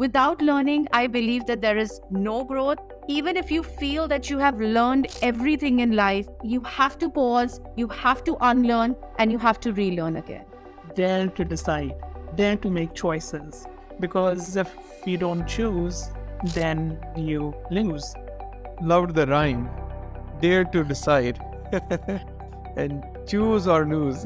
Without learning, I believe that there is no growth. Even if you feel that you have learned everything in life, you have to pause, you have to unlearn, and you have to relearn again. Dare to decide, dare to make choices. Because if you don't choose, then you lose. Loved the rhyme. Dare to decide. And choose or lose.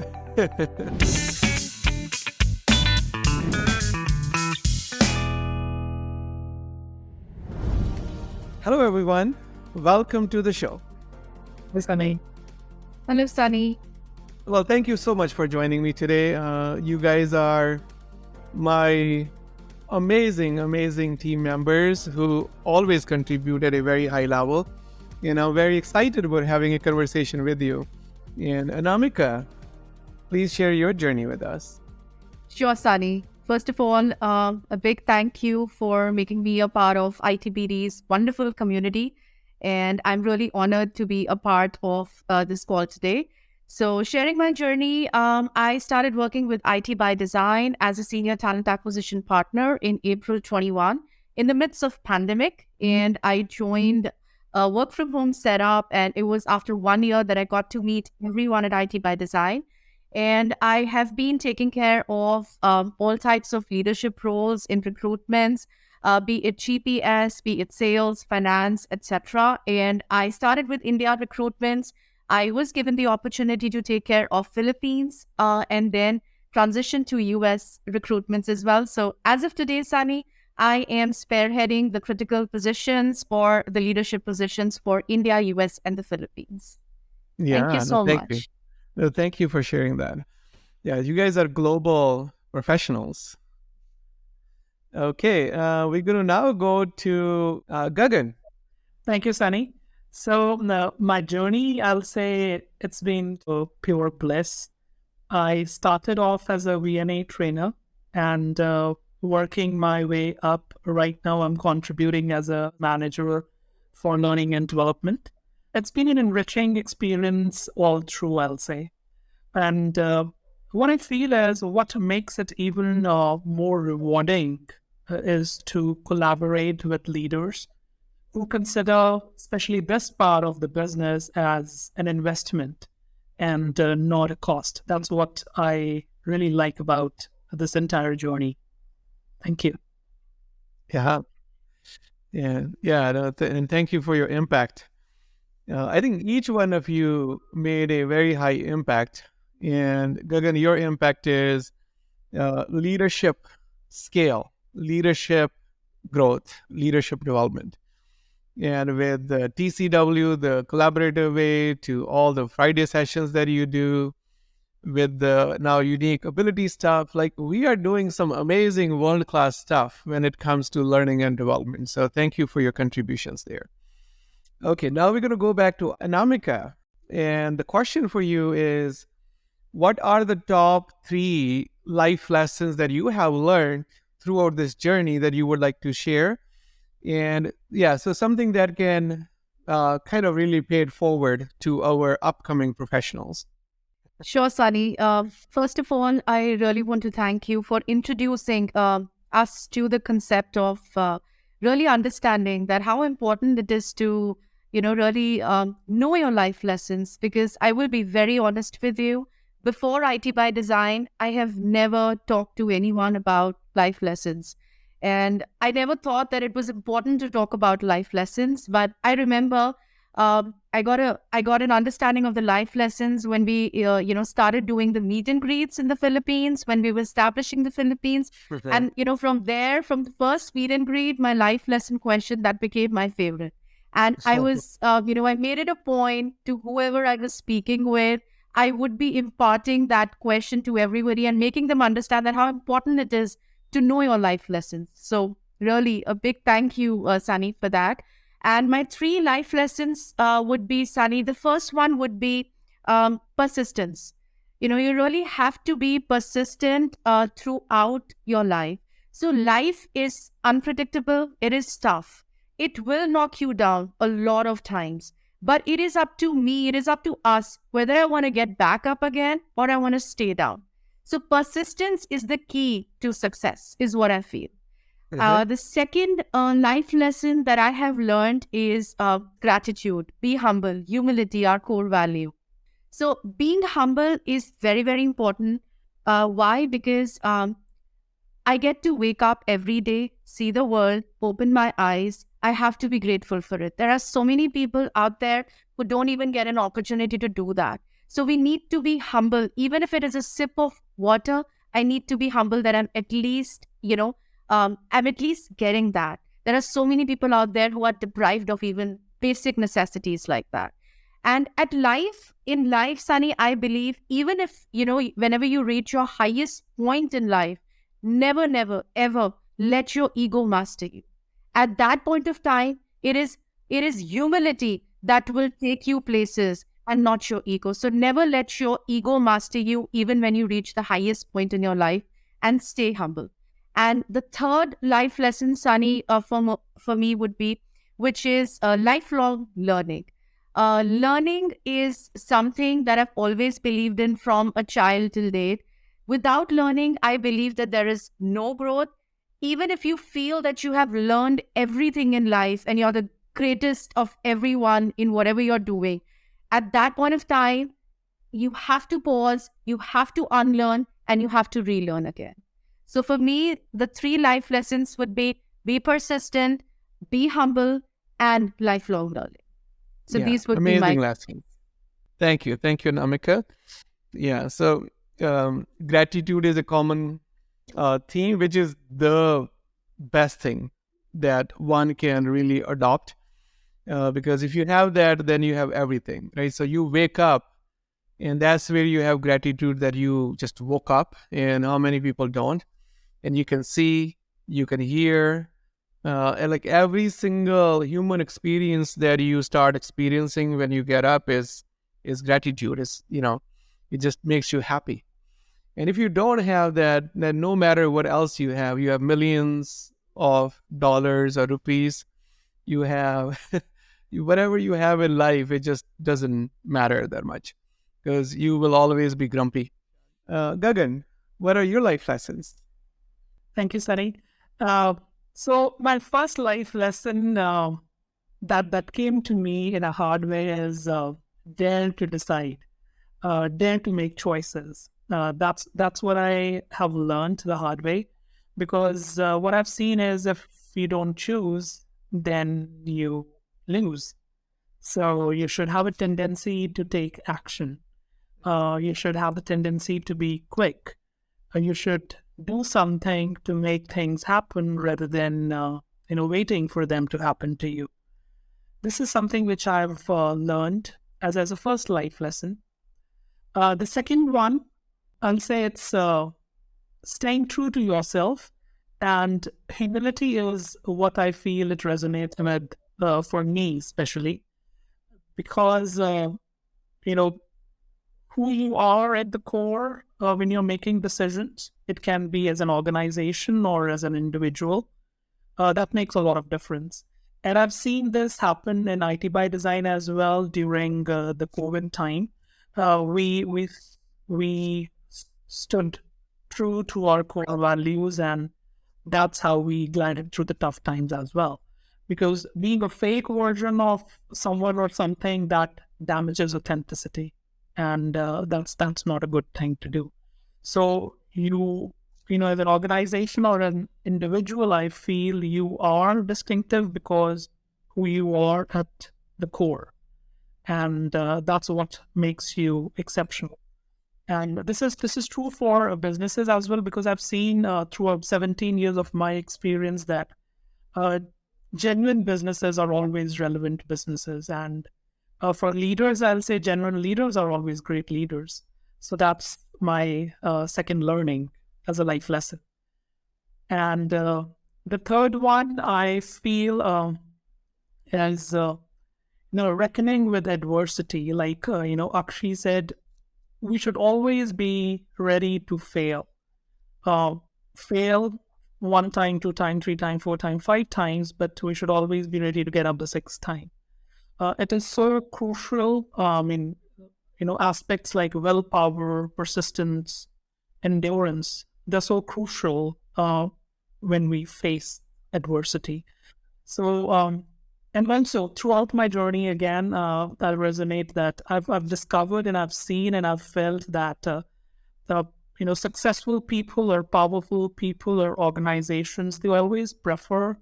Hello, everyone. Welcome to the show. Miss Annie. Hello, Sunny. Well, thank you so much for joining me today. You guys are my amazing team members who always contribute at a very high level. And I'm very excited about having a conversation with you. And Anamika, please share your journey with us. Sure, Sunny. First of all, a big thank you for making me a part of ITBD's wonderful community. And I'm really honored to be a part of this call today. So sharing my journey, I started working with IT by Design as a senior talent acquisition partner in April 21 in the midst of pandemic. And I joined a work from home setup. And it was after 1 year that I got to meet everyone at IT by Design. And I have been taking care of all types of leadership roles in recruitments, be it GPS, be it sales, finance, etc. And I started with India recruitments. I was given the opportunity to take care of Philippines and then transition to US recruitments as well. So as of today, Sunny, I am spearheading the critical positions for the leadership positions for India, US, and the Philippines. Thank you so much. No, thank you for sharing that. Yeah, you guys are global professionals. Okay, we're going to now go to Gagan. Thank you, Sunny. So my journey, I'll say it's been pure bliss. I started off as a VNA trainer and working my way up. Right now, I'm contributing as a manager for learning and development. It's been an enriching experience all through, I'll say. And what I feel is what makes it even more rewarding is to collaborate with leaders who consider especially this part of the business as an investment and not a cost. That's what I really like about this entire journey. Thank you. Yeah. No, and thank you for your impact. I think each one of you made a very high impact. And Gagan, your impact is leadership scale, leadership growth, leadership development. And with the TCW, the collaborative way, to all the Friday sessions that you do, with the now unique ability stuff, like we are doing some amazing world-class stuff when it comes to learning and development. So thank you for your contributions there. Okay, now we're going to go back to Anamika. And the question for you is, what are the top 3 life lessons that you have learned throughout this journey that you would like to share? And yeah, so something that can kind of really pay it forward to our upcoming professionals. Sure, Sunny. First of all, I really want to thank you for introducing us to the concept of really understanding that how important it is to, really know your life lessons. Because I will be very honest with you, before IT by Design, I have never talked to anyone about life lessons. And I never thought that it was important to talk about life lessons. But I remember I got an understanding of the life lessons when we, started doing the meet and greets in the Philippines, when we were establishing the Philippines. And, from there, from the first meet and greet, my life lesson question, that became my favorite. And I was, I made it a point to whoever I was speaking with, I would be imparting that question to everybody and making them understand that how important it is to know your life lessons. So really a big thank you, Sunny, for that. And my 3 life lessons would be, Sunny, the first one would be persistence. You really have to be persistent throughout your life. So life is unpredictable. It is tough. It will knock you down a lot of times. But it is up to me, it is up to us, whether I want to get back up again or I want to stay down. So persistence is the key to success, is what I feel. The second life lesson that I have learned is gratitude. Be humble. Humility, our core value. So being humble is very, very important. Why? Because I get to wake up every day, see the world, open my eyes. I have to be grateful for it. There are so many people out there who don't even get an opportunity to do that. So we need to be humble. Even if it is a sip of water, I need to be humble that I'm at least, I'm at least getting that. There are so many people out there who are deprived of even basic necessities like that. And in life, Sunny, I believe even if, whenever you reach your highest point in life, never, never, ever let your ego master you. At that point of time, it is humility that will take you places and not your ego. So never let your ego master you, even when you reach the highest point in your life, and stay humble. And the third life lesson, Sunny, for me would be, which is lifelong learning. Learning is something that I've always believed in from a child till date. Without learning, I believe that there is no growth. Even if you feel that you have learned everything in life and you're the greatest of everyone in whatever you're doing, at that point of time, you have to pause, you have to unlearn, and you have to relearn again. So for me, the three life lessons would be persistent, be humble, and lifelong learning. So Yeah, these would be my amazing lessons. Thank you, Anamika. Yeah, so gratitude is a common theme, which is the best thing that one can really adopt. Because if you have that, then you have everything, right? So you wake up, and that's where you have gratitude that you just woke up, and how many people don't? And you can see, you can hear, and like every single human experience that you start experiencing when you get up is gratitude. It just makes you happy. And if you don't have that, then no matter what else you have millions of dollars or rupees, you have whatever you have in life, it just doesn't matter that much because you will always be grumpy. Gagan, what are your life lessons? Thank you, Sunny. So my first life lesson that came to me in a hard way is dare to decide, dare to make choices. That's what I have learned the hard way, because what I've seen is if you don't choose, then you lose. So you should have a tendency to take action. You should have the tendency to be quick. You should do something to make things happen rather than waiting for them to happen to you. This is something which I've learned as a first life lesson. The second one, I'll say it's staying true to yourself, and humility is what I feel it resonates with for me especially, because who you are at the core when you're making decisions. It can be as an organization or as an individual. That makes a lot of difference. And I've seen this happen in IT by design as well during the COVID time. We stood true to our core values, and that's how we glided through the tough times as well. Because being a fake version of someone or something, that damages authenticity, and that's not a good thing to do. So as an organization or an individual, I feel you are distinctive because who you are at the core, and that's what makes you exceptional. And this is true for businesses as well, because I've seen throughout 17 years of my experience that genuine businesses are always relevant businesses, and for leaders, I'll say genuine leaders are always great leaders. So that's my second learning as a life lesson. And the third one I feel is reckoning with adversity. Like Akshi said, we should always be ready to fail. Fail one time, two time, three time, four time, five times, but we should always be ready to get up the sixth time. It is so crucial in aspects like willpower, persistence, endurance. They're so crucial when we face adversity. So, and also throughout my journey, again, that resonate that I've discovered and I've seen and I've felt that the successful people or powerful people or organizations, they always prefer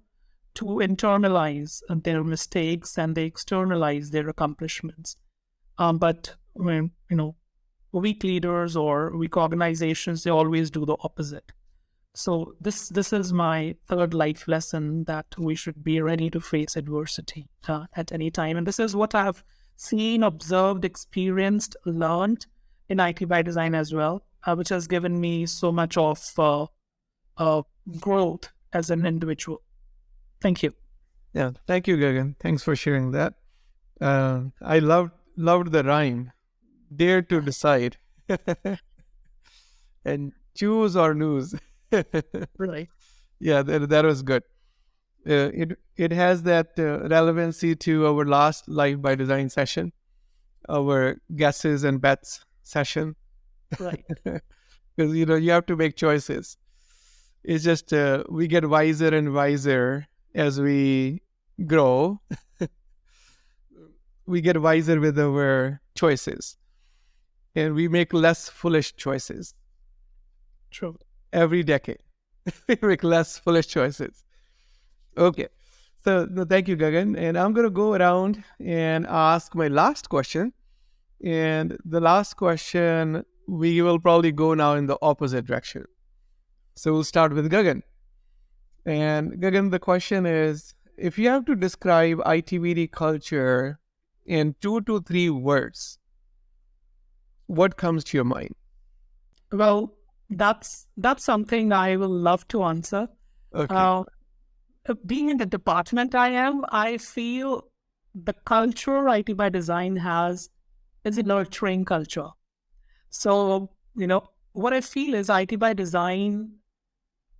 to internalize their mistakes and they externalize their accomplishments. But when weak leaders or weak organizations, they always do the opposite. So this is my third life lesson, that we should be ready to face adversity at any time. And this is what I've seen, observed, experienced, learned in IT by Design as well, which has given me so much of growth as an individual. Thank you. Yeah, thank you, Gagan. Thanks for sharing that. I loved the rhyme. Dare to decide, and choose or lose. Really? Yeah, that was good. It has that relevancy to our last Life by Design session, our guesses and bets session. Right. Because you have to make choices. It's just we get wiser and wiser as we grow. We get wiser with our choices, and we make less foolish choices. True. Every decade, we make less foolish choices. Okay, so no, thank you, Gagan. And I'm going to go around and ask my last question. And the last question, we will probably go now in the opposite direction. So we'll start with Gagan. And Gagan, the question is, if you have to describe ITBD culture in 2 to 3 words, what comes to your mind? Well, that's something I will love to answer. Okay. Being in the department I feel the culture IT by Design has is a nurturing culture. So, what I feel is IT by Design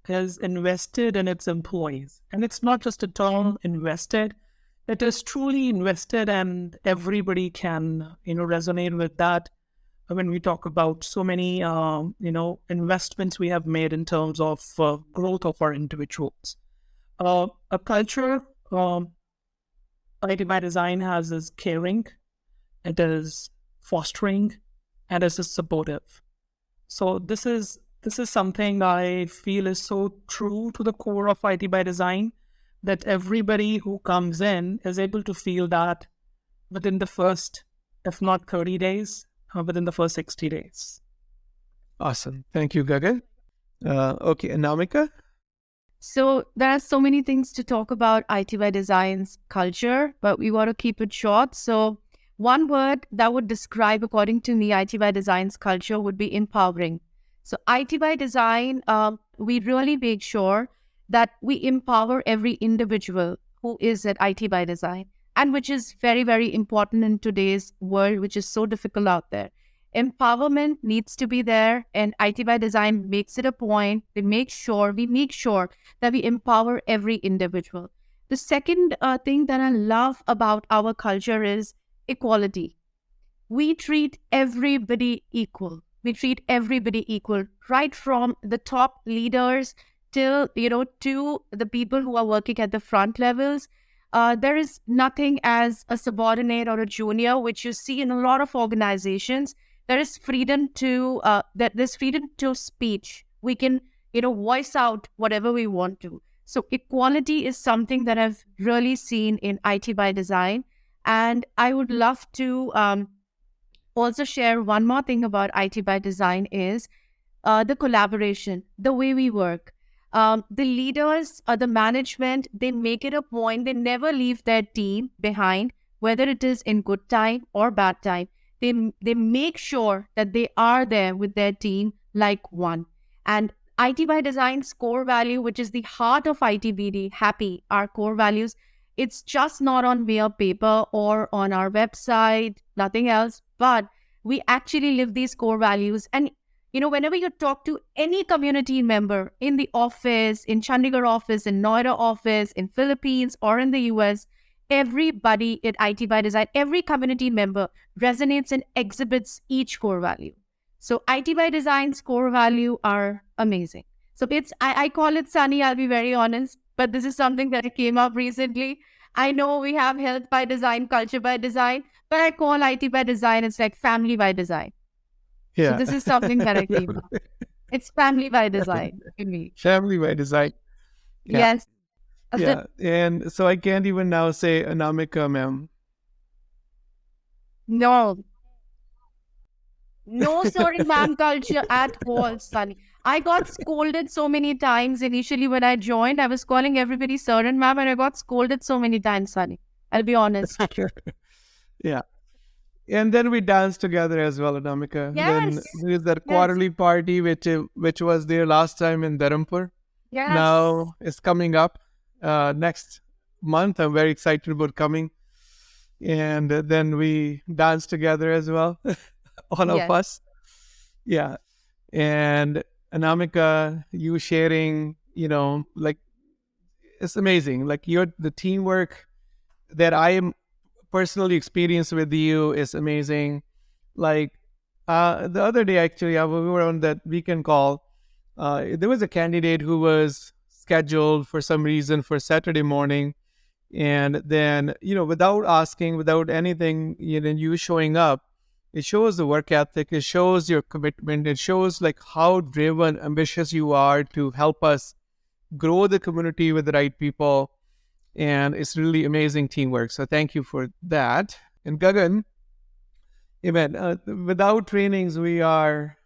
is invested in its employees. And it's not just a term invested, it is truly invested, and everybody can, resonate with that when we talk about so many, investments we have made in terms of growth of our individuals. A culture, IT by Design has is caring, it is fostering, and it is supportive. So this is something I feel is so true to the core of IT by Design, that everybody who comes in is able to feel that within the first, if not 30 days, within the first 60 days. Awesome. Thank you, Gagan. Okay, Anamika? So there are so many things to talk about IT by Design's culture, but we want to keep it short. So one word that would describe, according to me, IT by Design's culture would be empowering. So IT by Design, we really make sure that we empower every individual who is at IT by Design, and which is very, very important in today's world, which is so difficult out there. Empowerment needs to be there, and IT by Design makes it a point. We make sure that we empower every individual. The second thing that I love about our culture is equality. We treat everybody equal. Right from the top leaders till, to the people who are working at the front levels. There is nothing as a subordinate or a junior, which you see in a lot of organizations. There is freedom to there's freedom to speech. We can, voice out whatever we want to. So equality is something that I've really seen in IT by Design. And I would love to also share one more thing about IT by Design is the collaboration, the way we work. The leaders, the management, they make it a point. They never leave their team behind, whether it is in good time or bad time. They make sure that they are there with their team like one. And IT by Design's core value, which is the heart of ITBD, happy, our core values, it's just not on mere paper or on our website, nothing else, but we actually live these core values. And whenever you talk to any community member in the office, in Chandigarh office, in Noida office, in Philippines, or in the US, everybody at IT by Design, every community member resonates and exhibits each core value. So IT by Design's core value are amazing. So I call it Sunny, I'll be very honest, but this is something that came up recently. I know we have health by design, culture by design, but I call IT by design, it's like family by design. So Yeah. this is something that I came up. It's family by design to me. Family by design. Yeah. Yes. Yeah. And so I can't even now say Anamika, ma'am. No. No sorry ma'am culture at all, Sunny. I got scolded so many times initially when I joined. I was calling everybody sir and ma'am, and I got scolded so many times, Sunny. I'll be honest. Yeah. And then we danced together as well, Anamika. Then Yes. there is that Yes. quarterly party which was there last time in Dharampur. Yes. Now it's coming up next month. I'm very excited about coming. And then we danced together as well, all of Yes. us. Yeah. And Anamika, you sharing, like it's amazing. Like the teamwork that I am personally experienced with you is amazing. Like the other day, actually, we were on that weekend call. There was a candidate who was scheduled for some reason for Saturday morning. And then, without asking, without anything, you showing up, it shows the work ethic, it shows your commitment, it shows like how driven, ambitious you are to help us grow the community with the right people. And it's really amazing teamwork. So thank you for that. And Gagan, Amen. Without trainings, we are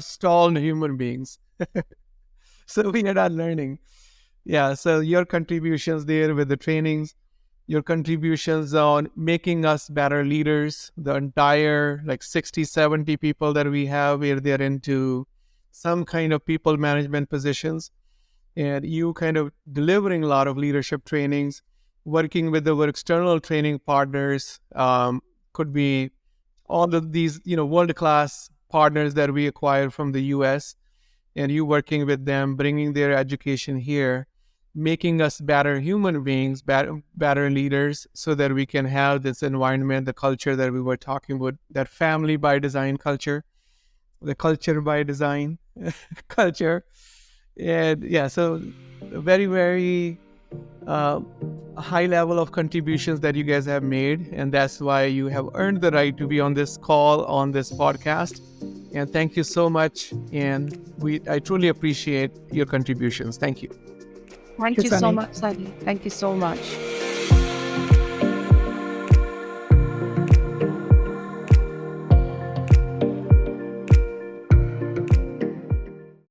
stalled human beings. So we are not learning. Yeah. So your contributions there with the trainings, your contributions on making us better leaders, the entire like 60, 70 people that we have where they're into some kind of people management positions, and you kind of delivering a lot of leadership trainings, working with our external training partners, could be all of these, world-class partners that we acquire from the US, and you working with them, bringing their education here, making us better human beings, better leaders, so that we can have this environment, the culture that we were talking about, that family by design culture, the culture by design culture. And yeah, so very, very high level of contributions that you guys have made. And that's why you have earned the right to be on this call, on this podcast. And thank you so much. And I truly appreciate your contributions. Thank you. Thank you so much, Sunny. Thank you so much.